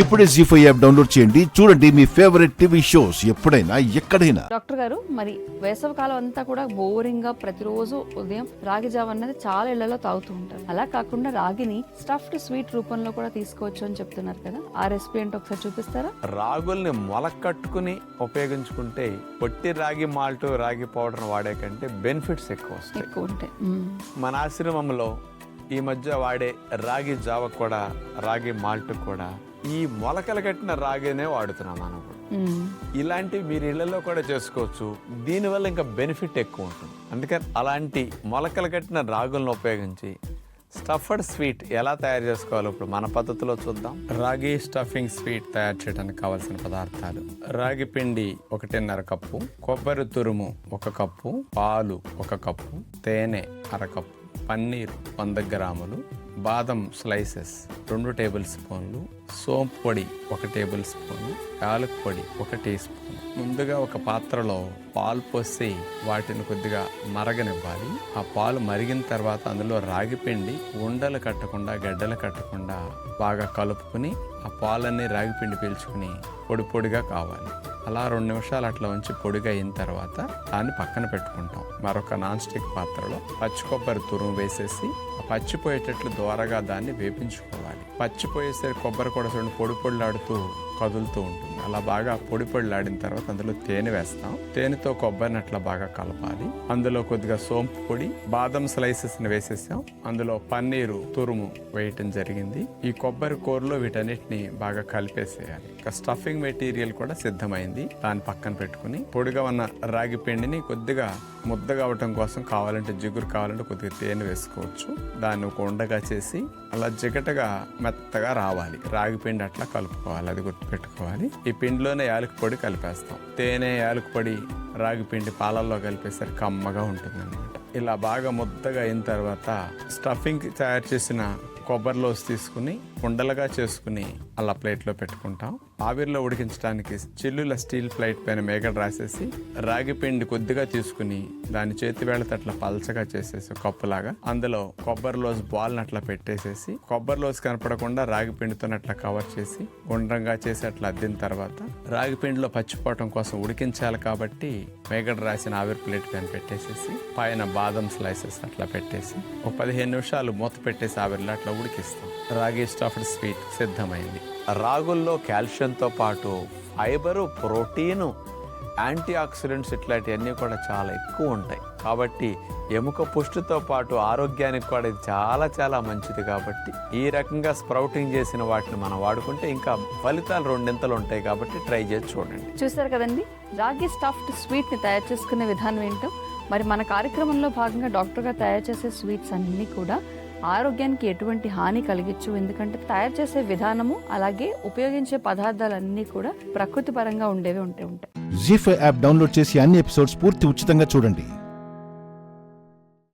ఇప్పుడే జీ5 app download చేయండి. చూడండి మీ ఫేవరెట్ టీవీ షోస్ ఎప్పుడైనా ఎక్కడైనా. డాక్టర్ గారు, మరి వేసవి కాలం అంతా కూడా బోరింగ్ గా ప్రతిరోజు ఉదయం రాగి జావ అన్నది చాలా ఇళ్లలో తాగుతూ ఉంటారు. అలా కాకుండా రాగిని స్టఫ్డ్ స్వీట్ రూపంలో కూడా తీసుకోవచ్చు అని చెప్తున్నారు కదా, ఆ రెసిపీ ఏంటో ఒకసారి చూపిస్తారా? రాగుల్ని మొలకట్టుకుని ఉపయోగించుకుంటే పొట్టి రాగి మాల్ట్ రాగి పౌడర్ వాడే కంటే బెనిఫిట్స్ ఎక్కువ ఉంటాయి. మన ఆశ్రమంలో ఈ మధ్య వాడే రాగి జావ కూడా రాగి మాల్ట్ కూడా ఈ మొలకలు కట్టిన రాగినే వాడుతున్నాం మనం. ఇలాంటివి మీరు ఇళ్లలో కూడా చేసుకోవచ్చు. దీనివల్ల ఇంకా బెనిఫిట్ ఎక్కువ ఉంటుంది. అందుకని అలాంటి మొలకలు కట్టిన రాగులను ఉపయోగించి స్టఫ్డ్ స్వీట్ ఎలా తయారు చేసుకోవాలో ఇప్పుడు మన పద్ధతిలో చూద్దాం. రాగి స్టఫింగ్ స్వీట్ తయారు చేయడానికి కావాల్సిన పదార్థాలు: రాగి పిండి 1.5 కప్పు, కొబ్బరి తురుము 1 కప్పు, పాలు 1 కప్పు, తేనె 1/2 కప్పు, పన్నీర్ 100 గ్రాములు, బాదం స్లైసెస్ 2 టేబుల్ స్పూన్లు, సోంపు పొడి 1 టేబుల్ స్పూన్, యాలక్ పొడి 1 టీ స్పూన్. ముందుగా ఒక పాత్రలో పాలు పోసి వాటిని కొద్దిగా మరగనివ్వాలి. ఆ పాలు మరిగిన తర్వాత అందులో రాగి పిండి ఉండలు కట్టకుండా గడ్డలు కట్టకుండా బాగా కలుపుకుని ఆ పాలన్నీ రాగి పిండి పీల్చుకుని పొడి పొడిగా కావాలి. అలా 2 నిమిషాలు అట్లా ఉంచి పొడిగా అయిన తర్వాత దాన్ని పక్కన పెట్టుకుంటాం. మరొక నాన్ స్టిక్ పాత్రలో పచ్చి కొబ్బరి తురుము వేసేసి పచ్చిపోయేటట్లు దోరగా దాన్ని వేపించుకోవాలి. పచ్చిపోయేసరికి కొబ్బరి కూడా చూడండి పొడి పొడిలాడుతూ కదులుతూ ఉంటుంది. అలా బాగా పొడి పొడిలాడిన తర్వాత అందులో తేనె వేస్తాం. తేనెతో కొబ్బరిని అట్లా బాగా కలపాలి. అందులో కొద్దిగా సోంపు పొడి, బాదం స్లైసెస్ ని వేసేసాం. అందులో పన్నీరు తురుము వేయటం జరిగింది. ఈ కొబ్బరి కూరలో వీటన్నిటిని బాగా కలిపేసేయాలి. ఇక స్టఫింగ్ మెటీరియల్ కూడా సిద్ధమైంది. దాన్ని పక్కన పెట్టుకుని పొడిగా ఉన్న రాగి పిండిని కొద్దిగా ముద్దగా అవటం కోసం కావాలంటే జిగురు కావాలంటే కొద్దిగా తేనె వేసుకోవచ్చు. దాన్ని ఒక ఉండగా చేసి అలా జిగటగా మెత్తగా రావాలి. రాగి పిండి అట్లా కలుపుకోవాలి, అది గుర్తుపెట్టుకోవాలి. ఈ పిండిలోనే యాలక పొడి కలిపేస్తాం. తేనె యాలక పొడి రాగి పిండి పాలల్లో కలిపేసరికి కమ్మగా ఉంటుంది అన్నమాట. ఇలా బాగా ముద్దగా అయిన తర్వాత స్టఫింగ్ తయారు చేసిన కొబ్బరిలోస్ తీసుకుని ఉండలుగా చేసుకుని అలా ప్లేట్లో పెట్టుకుంటాం. ఆవిరిలో ఉడికించడానికి చిల్లుల స్టీల్ ప్లేట్ పైన మేగడ రాసేసి రాగి పిండి కొద్దిగా తీసుకుని దాని చేతి వేళ్ళతో అట్లా పలచగా చేసేసి కప్పులాగా అందులో కొబ్బరిలోస్ బాల్ని అట్లా పెట్టేసేసి కొబ్బరిలోస్ కనపడకుండా రాగి పిండితో అట్లా కవర్ చేసి గుండ్రంగా చేసి అట్లా అద్దిన తర్వాత రాగి పిండిలో పచ్చిపోవటం కోసం ఉడికించాలి కాబట్టి మేగడ రాసిన ఆవిరి ప్లేట్ పైన పెట్టేసేసి పైన బాదం స్లైసెస్ అట్లా పెట్టేసి ఒక 15 నిమిషాలు మూత పెట్టేసి ఆవిరిలో అట్లా ఉడికిస్తాం. రాగి స్టఫ్డ్ స్వీట్ సిద్ధమైంది. రాగుల్లో కాల్షియంతో పాటు ఫైబరు, ప్రోటీను, యాంటీ ఆక్సిడెంట్స్ ఇట్లాంటివన్నీ కూడా చాలా ఎక్కువ ఉంటాయి. కాబట్టి ఎముక పుష్టితో పాటు ఆరోగ్యానికి కూడా ఇది చాలా చాలా మంచిది. కాబట్టి ఈ రకంగా స్ప్రౌటింగ్ చేసిన వాటిని మనం వాడుకుంటే ఇంకా ఫలితాలు 2 ఉంటాయి. కాబట్టి ట్రై చేసి చూడండి. చూసారు కదండి, రాగి స్టఫ్డ్ స్వీట్ ని తయారు చేసుకునే విధానం ఏంటో. మరి మన కార్యక్రమంలో భాగంగా డాక్టర్ గారు తయారు చేసే స్వీట్స్ అన్ని కూడా ఆరోగ్యానికి ఎటువంటి హాని కలిగించు. ఎందుకంటే తయారు చేసే విధానము అలాగే ఉపయోగించే పదార్థాలన్నీ కూడా ప్రకృతి పరంగా ఉండేవి ఉంటాయి. జీ5 యాప్ డౌన్లోడ్ చేసి అన్ని ఎపిసోడ్స్ పూర్తి ఉచితంగా చూడండి.